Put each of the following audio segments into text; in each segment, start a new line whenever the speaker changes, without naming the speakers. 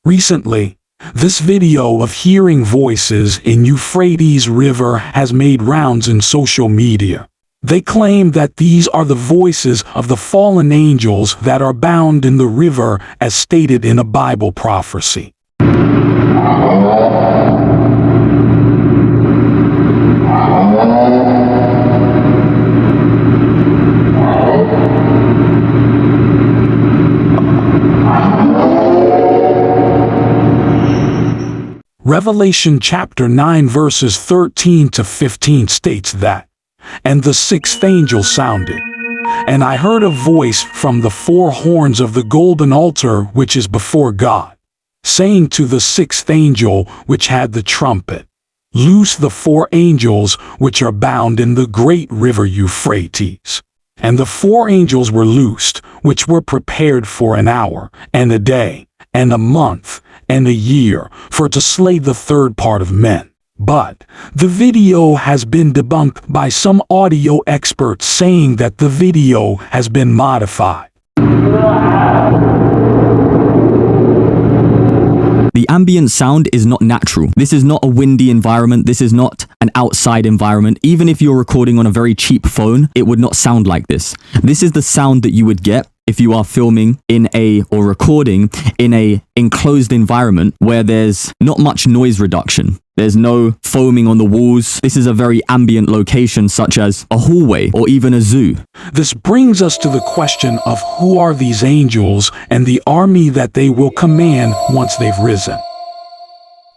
Recently, this video of hearing voices in Euphrates River has made rounds in social media. They claim that these are the voices of the fallen angels that are bound in the river as stated in a Bible prophecy. Revelation chapter 9 verses 13 to 15 states that, "And the sixth angel sounded, and I heard a voice from the four horns of the golden altar which is before God, saying to the sixth angel which had the trumpet, Loose the four angels which are bound in the great river Euphrates. And the four angels were loosed, which were prepared for an hour, and a day, and a month, and a year, for to slay the third part of men. But the video has been debunked by some audio experts saying that the video has been modified.
The ambient sound is not natural. This is not a windy environment. This is not an outside environment. Even if you're recording on a very cheap phone, it would not sound like this. This is the sound that you would get if you are filming or recording in a enclosed environment where there's not much noise reduction. There's no foaming on the walls. This is a very ambient location such as a hallway or even a zoo.
This brings us to the question of who are these angels and the army that they will command once they've risen.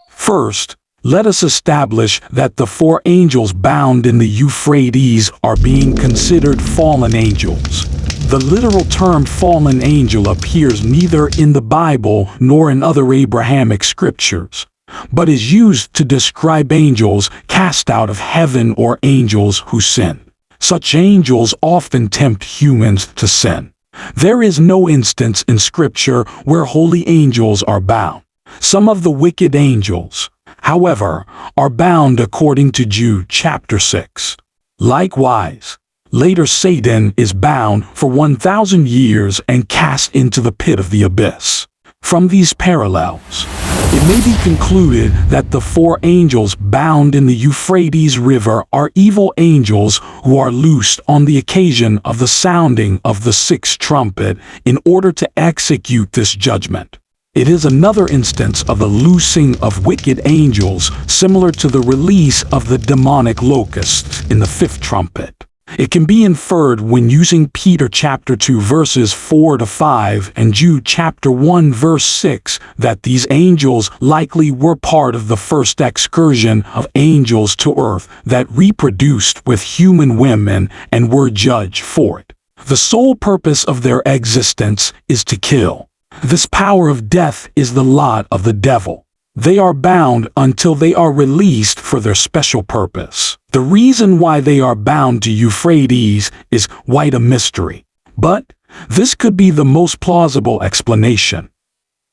First, let us establish that the four angels bound in the Euphrates are being considered fallen angels. The literal term fallen angel appears neither in the Bible nor in other Abrahamic scriptures, but is used to describe angels cast out of heaven or angels who sin. Such angels often tempt humans to sin. There is no instance in Scripture where holy angels are bound. Some of the wicked angels, however, are bound according to Jude chapter 6. Likewise, later Satan is bound for 1,000 years and cast into the pit of the abyss. From these parallels, it may be concluded that the four angels bound in the Euphrates River are evil angels who are loosed on the occasion of the sounding of the sixth trumpet in order to execute this judgment. It is another instance of the loosing of wicked angels similar to the release of the demonic locusts in the fifth trumpet. It can be inferred when using Peter chapter 2 verses 4 to 5 and Jude chapter 1 verse 6 that these angels likely were part of the first excursion of angels to earth that reproduced with human women and were judged for it. The sole purpose of their existence is to kill. This power of death is the lot of the devil. They are bound until they are released for their special purpose. The reason why they are bound to Euphrates is quite a mystery, but this could be the most plausible explanation.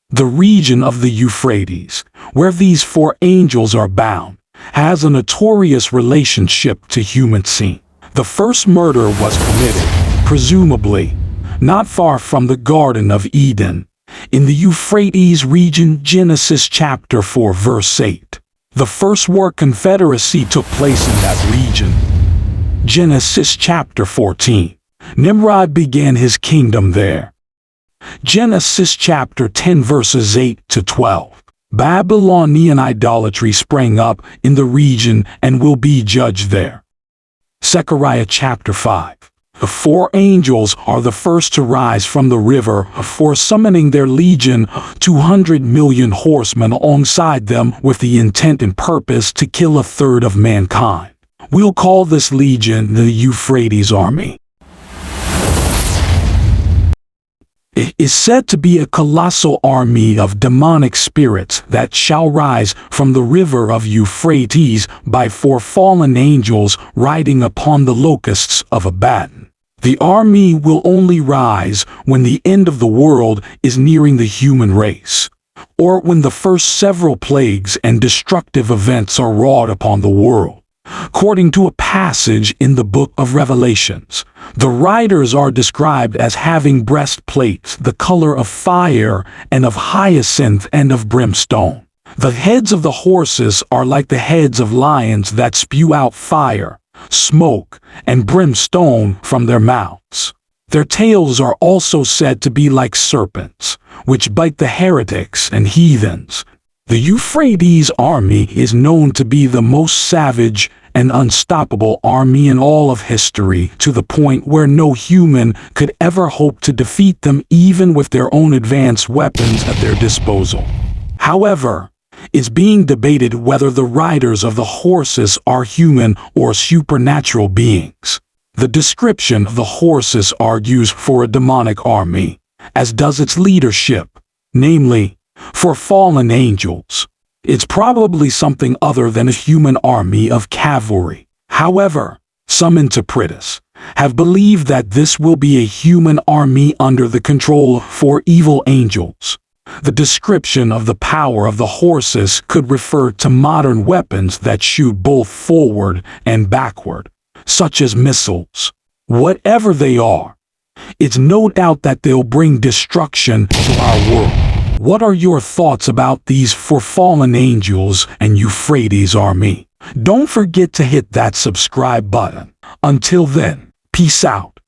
The region of the Euphrates, where these four angels are bound, has a notorious relationship to human sin. The first murder was committed, presumably, not far from the Garden of Eden, in the Euphrates region, Genesis chapter 4 verse 8. The first war confederacy took place in that region. Genesis chapter 14. Nimrod began his kingdom there. Genesis chapter 10 verses 8 to 12. Babylonian idolatry sprang up in the region and will be judged there. Zechariah chapter 5. The four angels are the first to rise from the river for summoning their legion, 200 million horsemen alongside them with the intent and purpose to kill a third of mankind. We'll call this legion the Euphrates army. It is said to be a colossal army of demonic spirits that shall rise from the river of Euphrates by four fallen angels riding upon the locusts of Abaddon. The army will only rise when the end of the world is nearing the human race, or when the first several plagues and destructive events are wrought upon the world. According to a passage in the book of Revelations, the riders are described as having breastplates the color of fire and of hyacinth and of brimstone. The heads of the horses are like the heads of lions that spew out fire, smoke, and brimstone from their mouths. Their tails are also said to be like serpents, which bite the heretics and heathens. The Euphrates army is known to be the most savage and unstoppable army in all of history, to the point where no human could ever hope to defeat them even with their own advanced weapons at their disposal. However, it's being debated whether the riders of the horses are human or supernatural beings. The description of the horses argues for a demonic army, as does its leadership, namely, for fallen angels. It's probably something other than a human army of cavalry. However, some interpreters have believed that this will be a human army under the control of 4 evil angels. The description of the power of the horses could refer to modern weapons that shoot both forward and backward, such as missiles. Whatever they are, it's no doubt that they'll bring destruction to our world. What are your thoughts about these 4 fallen angels and Euphrates army? Don't forget to hit that subscribe button. Until then, peace out.